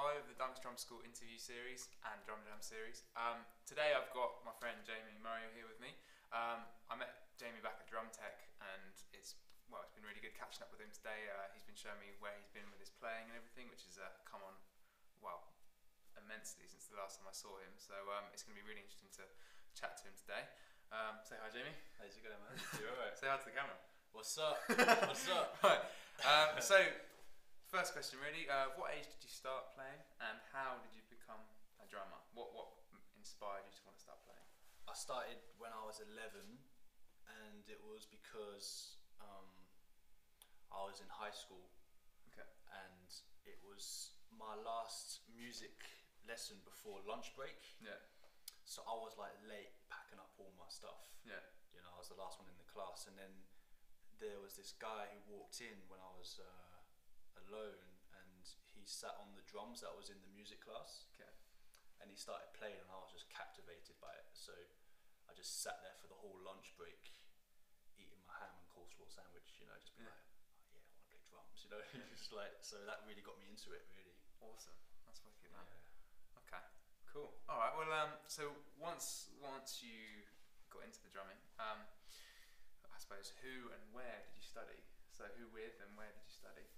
5 of the Dunx Drum School interview series and Drum Jam series. Today I've got my friend Jamie Murray here with me. I met Jamie back at Drum Tech, and it's been really good catching up with him today. He's been showing me where he's been with his playing and everything, which has come on immensely since the last time I saw him. So it's going to be really interesting to chat to him today. Say hi, Jamie. How's it going, man? You alright? Say hi to the camera. What's up? What's up? Right. So, first question really, what age did you start playing and how did you become a drummer? What inspired you to want to start playing? I started when I was 11, and it was because I was in high school. Okay. And it was my last music lesson before lunch break. Yeah. So I was like late packing up all my stuff. Yeah. You know, I was the last one in the class, and then there was this guy who walked in when I was alone, and he sat on the drums that was in the music class. Okay. And he started playing, and I was just captivated by it. So I just sat there for the whole lunch break, eating my ham and coleslaw sandwich. You know, just being like, oh, yeah, I want to play drums. You know, just like, so that really got me into it. Really. Awesome. That's wicked, man. Yeah. Okay. Cool. All right. Well, so once you got into the drumming, I suppose who and where did you study? So who with and where did you study?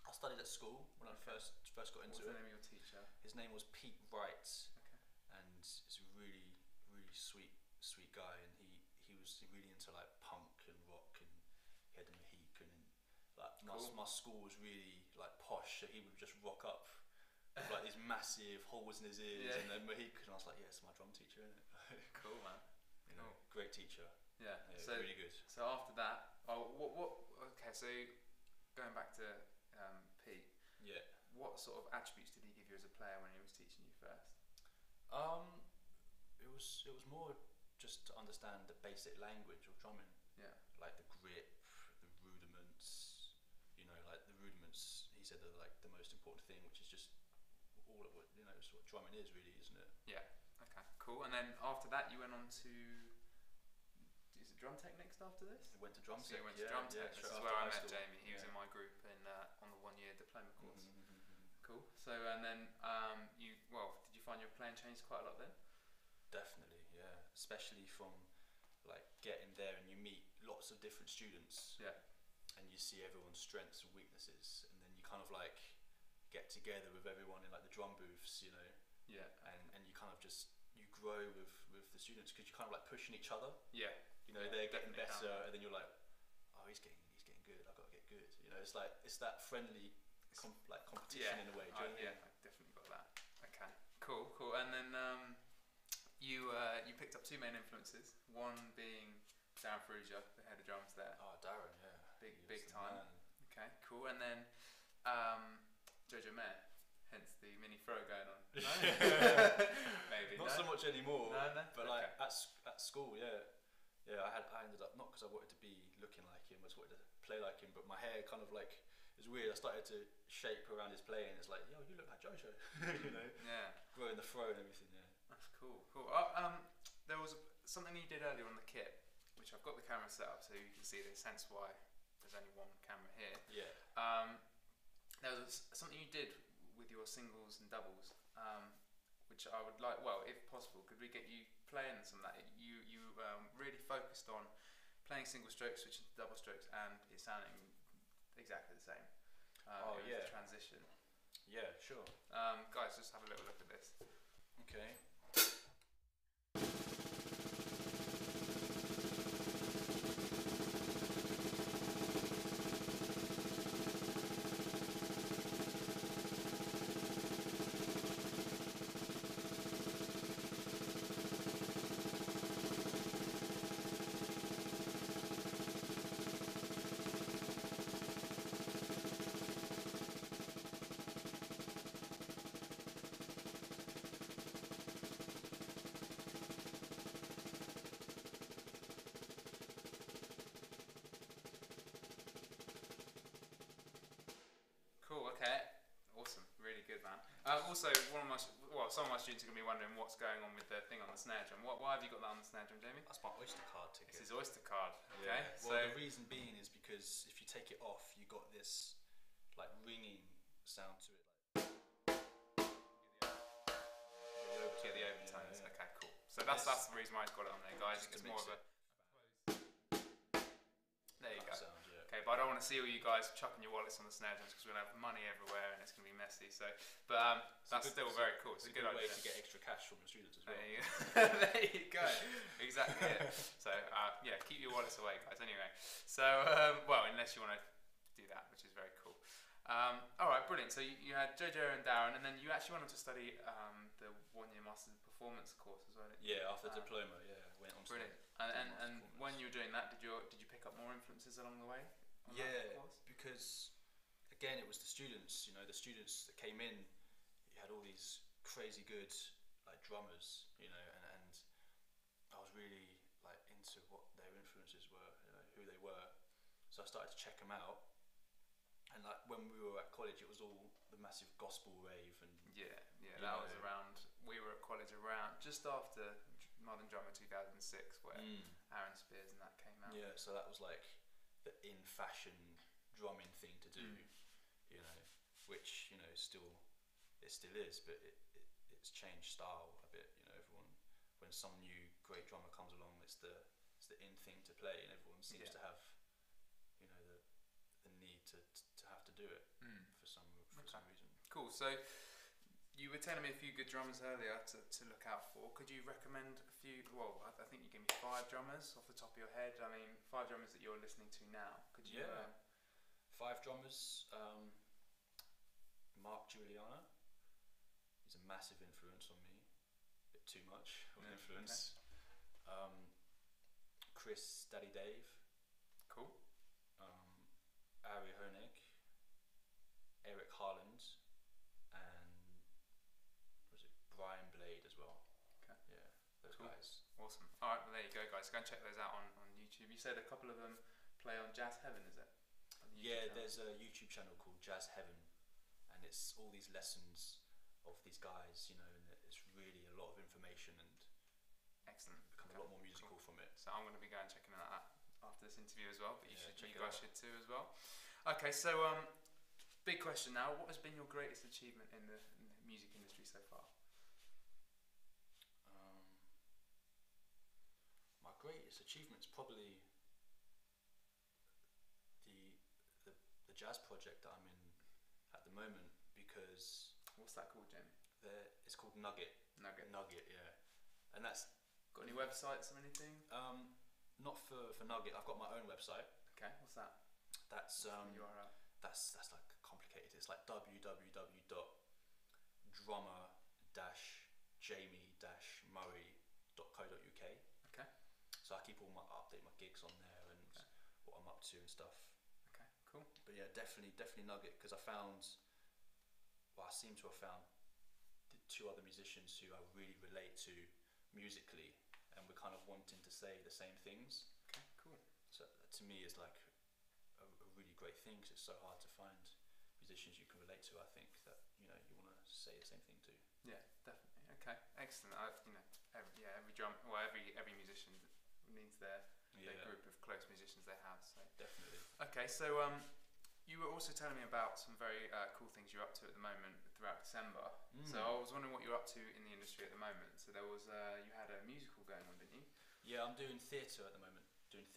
I studied at school when I first got into it. What's the it. name of your teacher? His name was Pete Wright. Okay. And he's a really sweet guy, and he was really into like punk and rock, and he had a Mohican, and like my school was really like posh, so he would just rock up with like these massive holes in his ears and then Mohican, and I was like, yeah, it's my drum teacher, isn't it? Cool, man. You know, great teacher. Yeah. So really good. So after that, okay, so going back to Pete. Yeah. What sort of attributes did he give you as a player when he was teaching you first? It was more just to understand the basic language of drumming. Yeah. Like the grip, the rudiments. You know, like the rudiments. He said are like the most important thing, which is just all of what it's what drumming is, really, isn't it? Yeah. Okay. Cool. And then after that, you went on to. Is it Drum Tech next after this? I went to Drum Tech. So you went to Drum Tech. This is where I met Jamie. He was in my group on the 1-year diploma course. Cool. So and then did you find your playing changed quite a lot then? Definitely, yeah. Especially from like getting there and you meet lots of different students. Yeah. And you see everyone's strengths and weaknesses, and then you kind of like get together with everyone in like the drum booths, you know. Yeah. And you kind of just you grow with the students because you're kind of like pushing each other. Yeah. You know, they're getting better, and then you're like, oh, he's getting good. I've got to get good. You know, it's that friendly competition in a way. Do you know what I mean? Yeah, I definitely got that. Okay, cool. And then you picked up 2 main influences. One being Darren Frugia, the head of drums there. Oh, Darren, yeah, big time. Man. Okay, cool. And then Jojo Mayer. Hence the mini throw going on. No? Maybe not so much anymore. No. But like at school, yeah. I ended up not because I wanted to be looking like him, I just wanted to play like him. But my hair kind of like it was weird. I started to shape around his playing. It's like, yo, you look like Jojo. You know. Yeah. Growing the throw and everything. Yeah. That's cool. There was something you did earlier on the kit, which I've got the camera set up so you can see this. Hence why there's only one camera here. Yeah. There was something you did with your singles and doubles, which I would like. Well, if possible, could we get you playing some of that? You really focused on playing single strokes, switching to double strokes, and it sounding exactly the same. It was a transition. Yeah, sure. Guys, just have a little look at this. Okay. Cool, okay. Awesome, really good, man. Also, some of my students are going to be wondering what's going on with the thing on the snare drum. Why have you got that on the snare drum, Jamie? That's my Oyster card ticket. This is Oyster card, okay? Yeah. Well, the reason being is because if you take it off, you got this like ringing sound to it. Like That's the reason why it's got it on there, guys. It's more of a. There you go. Sound, yeah. Okay, but I don't want to see all you guys chucking your wallets on the snare drums because we're gonna have money everywhere and it's gonna be messy. So, but that's still very cool. It's a good way idea to get extra cash from the students as well. There you go. Exactly it. So yeah, keep your wallets away, guys. Anyway, so well, unless you want to do that, which is very cool. All right, brilliant. So you had Jojo and Darren, and then you actually went on to study the 1-year Masters of Performance course as well. Yeah, after diploma, went on. Brilliant. And when you were doing that, did you pick up more influences along the way? Yeah, because again, it was the students. You know, the students that came in. You had all these crazy good like drummers. You know, and I was really like into what their influences were. You know, who they were. So I started to check them out. And like when we were at college, it was all the massive gospel rave and that was around. We were at college around just after Modern Drummer 2006, where Aaron Spears and that came out. Yeah, so that was like the in fashion drumming thing to do, you know, which you know it still is, but it's changed style a bit. You know, everyone when some new great drummer comes along, it's the in thing to play, and everyone seems to have you know the need to have to do it for some reason. Cool. So you were telling me a few good drummers earlier to look out for. Could you recommend a few? Well, I think you gave me 5 drummers off the top of your head. I mean, 5 drummers that you're listening to now. Could you? 5 drummers. Mark Juliana. He's a massive influence on me. A bit too much of an influence. Okay. Chris Daddy Dave. Cool. Ari Honig, Eric Harland, and was it Brian Blade as well? Okay. Yeah, those guys. Awesome. All right, well there you go, guys. Go and check those out on YouTube. You said a couple of them play on Jazz Heaven, is it? Yeah, there's a YouTube channel called Jazz Heaven, and it's all these lessons of these guys, you know, and it's really a lot of information and excellent. Become a lot more musical from it. So I'm going to be going checking that out after this interview as well, but you guys should too as well. Okay, so big question now. What has been your greatest achievement in the music industry so far? My greatest achievement's probably the jazz project that I'm in at the moment, because what's that called, Jamie? It's called Nugget, yeah. And that's got any websites or anything? Not for Nugget. I've got my own website. Okay, what's that? That's URL. That's like complicated. It's like www.drummer-jamie-murray.co.uk. Okay. So I keep update my gigs on there and what I'm up to and stuff. Okay, cool. But yeah, definitely Nugget, because I seem to have found 2 other musicians who I really relate to musically, and we're kind of wanting to say the same things. Okay, cool. So that to me is like a really great thing, because it's so hard to find musicians you can relate to. I think that you want to say the same thing to. Yeah, definitely. Okay, excellent. Every musician needs their group of close musicians they have. So definitely. Okay, so you were also telling me about some very cool things you're up to at the moment throughout December. So I was wondering what you're up to in the industry at the moment. So there was you had a musical going on, didn't you? Yeah, I'm doing theatre at the moment. Okay.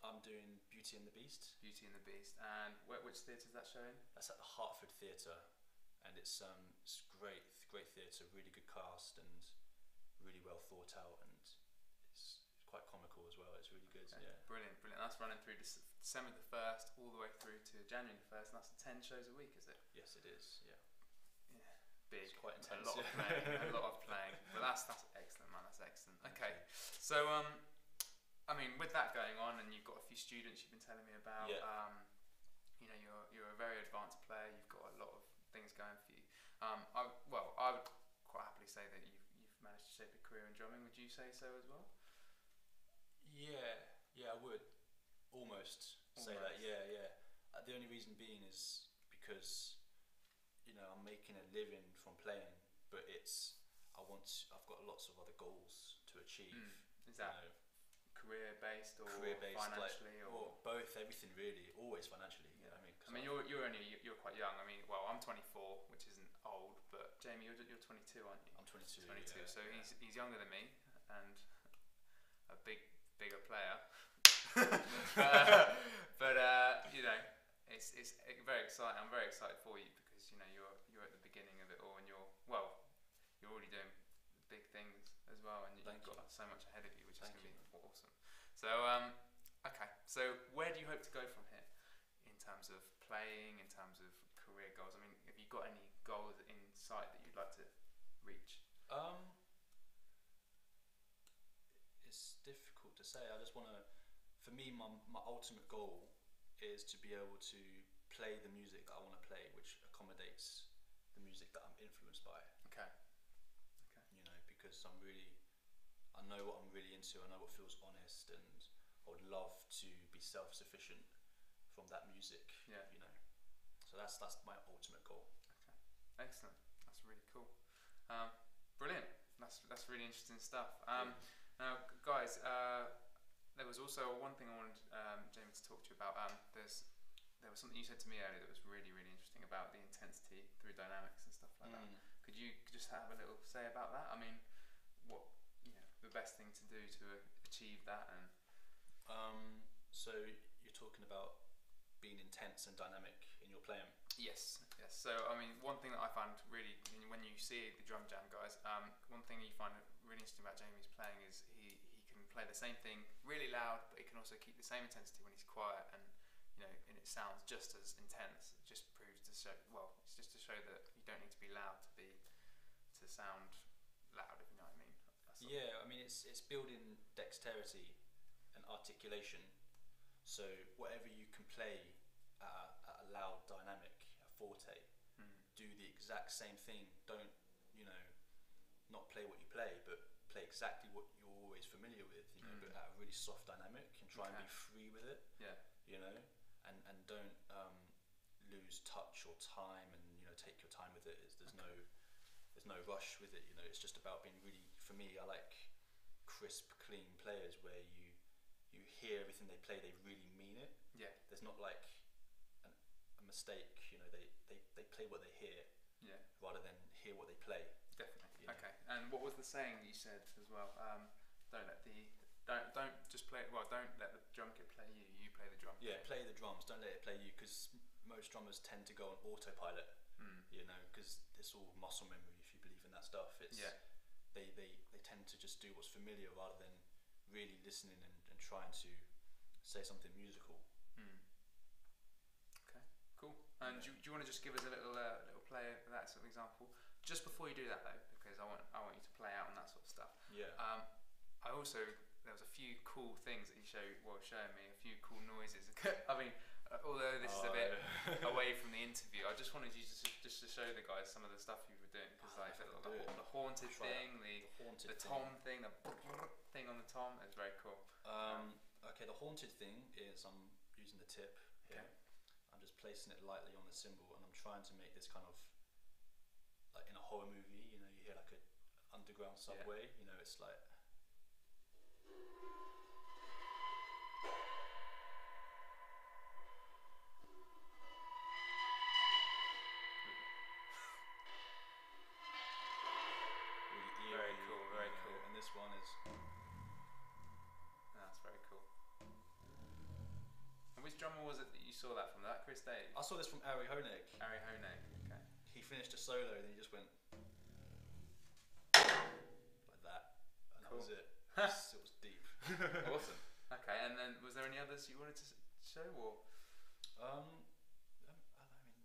I'm doing Beauty and the Beast. Beauty and the Beast. And which theatre is that showing? That's at the Hertford Theatre, and it's great theatre, really good cast, and really well thought out, and it's quite comical as well. It's really good. Okay. Yeah. Brilliant. That's running through December the 1st all the way through to January the 1st, and that's 10 shows a week, is it? Yes, it is. Yeah. Big. It's quite intense. A lot of playing. But that's excellent, man. That's excellent. Okay, so I mean, with that going on, and you've got a few students you've been telling me about. Yeah. You know, you're a very advanced player. You've got a lot of things going for you. I would quite happily say that you've managed to shape a career in drumming. Would you say so as well? Yeah, I would almost say that. Yeah. The only reason being is because I'm making a living from playing, but I've got lots of other goals to achieve. Is that career-based or financially, or both? Everything really, always financially. Yeah. I mean, you're quite young. I mean, well, I'm 24, which isn't old, but Jamie, you're 22, aren't you? I'm 22. 22. Yeah, So yeah. he's younger than me and a bigger player. but you know, it's very exciting. I'm very excited for you because you know you're at the beginning of it all, and you're already doing big things as well, and you've got so much ahead of you, which is going to be awesome. So okay, so where do you hope to go from here in terms of playing, in terms of career goals? I mean, have you got any goals in sight that you'd like to reach? It's difficult to say. I just want to. For me, my ultimate goal is to be able to play the music that I want to play, which accommodates the music that I'm influenced by. Okay. You know, because I know what I'm really into. I know what feels honest, and I would love to be self-sufficient from that music. Yeah. You know, so that's my ultimate goal. Okay. Excellent. That's really cool. Brilliant. That's really interesting stuff. Now, guys, there was also one thing I wanted Jamie to talk to you about. There was something you said to me earlier that was really, really interesting about the intensity through dynamics and stuff like that. Could you just have a little say about that? I mean, what the best thing to do to achieve that? And so you're talking about being intense and dynamic in your playing. Yes. So I mean, one thing that I find really when you see the drum jam guys, one thing you find really interesting about Jamie's playing is he can play the same thing really loud, but he can also keep the same intensity when he's quiet, and and it sounds just as intense. It just proves to show. Well, it's just to show that you don't need to be loud to sound loud, if you know what I mean. Yeah, I mean it's building dexterity and articulation. So whatever you can play at a loud dynamic, a forte, do the exact same thing. Don't not play what you play, but play exactly what you're always familiar with. But at a really soft dynamic, and try and be free with it. Yeah. And don't lose touch or time, and take your time with it. There's no rush with it. It's just about being really. For me, I like crisp, clean players where you hear everything they play, they really mean it. Yeah. There's not like a mistake. They play what they hear. Yeah. Rather than hear what they play. Definitely. Okay. And what was the saying you said as well? Don't just play. Well, don't let the drum kit play you. You play the drum. Yeah, play the drums. Don't let it play you, because most drummers tend to go on autopilot. Because it's all muscle memory. If you believe in that stuff, they tend to just do what's familiar rather than really listening and trying to say something musical. Okay, cool. And do you want to just give us a little play of that sort of example? Just before you do that though, because I want you to play out on that sort of stuff. Yeah. There was a few cool things that you showing me, a few cool noises. I mean, although this is a bit away from the interview, I just wanted you to show the guys some of the stuff you were doing, because the haunted thing, the tom thing, the thing on the tom is very cool. Okay, the haunted thing is I'm using the tip here. Okay. I'm just placing it lightly on the cymbal, and I'm trying to make this kind of like in a horror movie. You hear like an underground subway. Yeah. It's like. Very cool. And this one is. That's very cool. And which drummer was it that you saw that from? That Chris Dave? I saw this from Ari Honig. Ari Honig. Okay. He finished a solo, and he just went like that, and that was it. It was deep. Awesome. Okay, and then was there any others you wanted to show, or? I mean,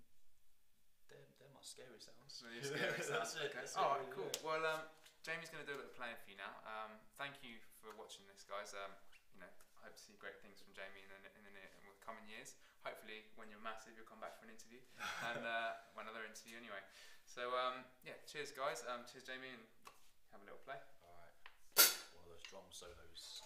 they're my scary sounds. Your scary sounds. Okay. That's Alright, really cool. it. Well, Jamie's going to do a little playing for you now. Thank you for watching this, guys. I hope to see great things from Jamie in the coming years. Hopefully, when you're massive, you'll come back for an interview, and another interview anyway. So cheers, guys. Cheers, Jamie, and have a little play. Alright. One of those drum solos.